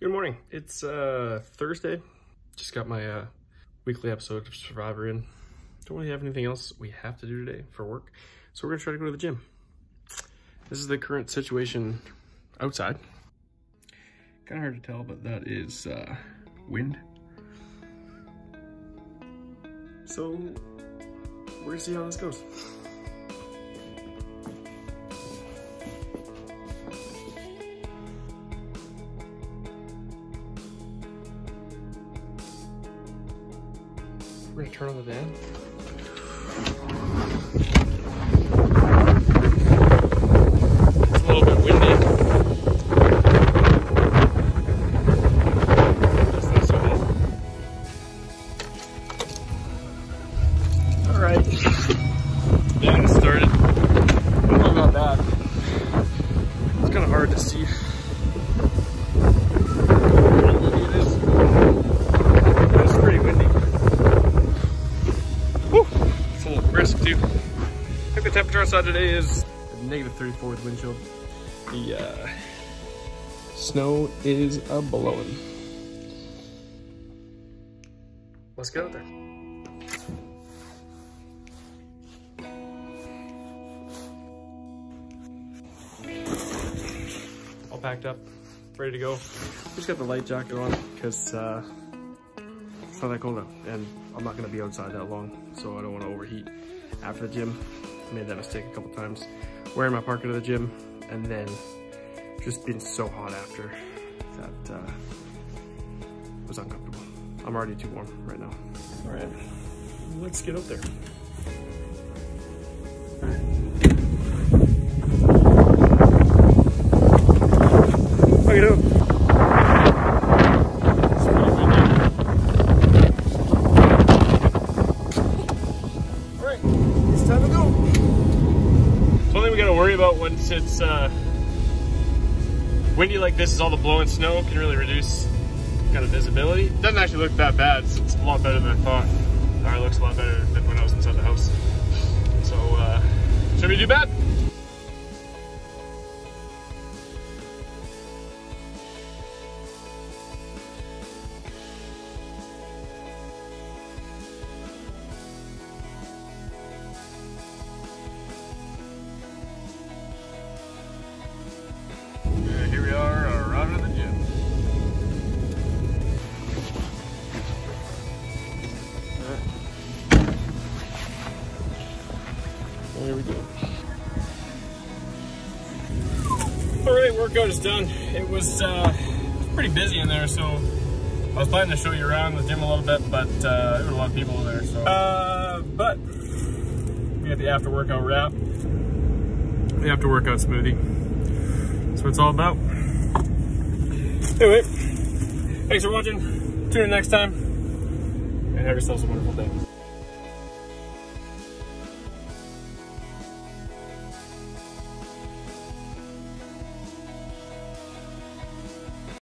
Good morning. It's Thursday. Just got my weekly episode of Survivor in. Don't really have anything else we have to do today for work, so we're gonna try to go to the gym. This is the current situation outside. Kind of hard to tell, but that is wind. So we're gonna see how this goes. We're gonna turn on the van. It's a little bit windy. That's not so bad. All right. Van is started. I don't know about that. It's kind of hard to see. It's pretty windy. It's a little brisk too. I think the temperature outside today is -34 with wind chill. The snow is a-blowing. Let's get out there. All packed up, ready to go. Just got the light jacket on because it's not that cold out, and I'm not gonna be outside that long, so I don't want to overheat after the gym. I made that mistake a couple times, wearing my parka to the gym, and then just been so hot after that was uncomfortable. I'm already too warm right now. All right, let's get out there. How you doing? About once it's windy like this is all the blowing snow can really reduce kind of visibility. It doesn't actually look that bad. It's a lot better than I thought. Or it looks a lot better than when I was inside the house. So shouldn't be too bad. Here we are, arriving at the gym. There we go. Alright, workout is done. It was pretty busy in there, so I was planning to show you around the gym a little bit, but there were a lot of people in there, so. But we got the after workout wrap, the after workout smoothie. That's what it's all about. Anyway, thanks for watching. Tune in next time, and have yourselves a wonderful day.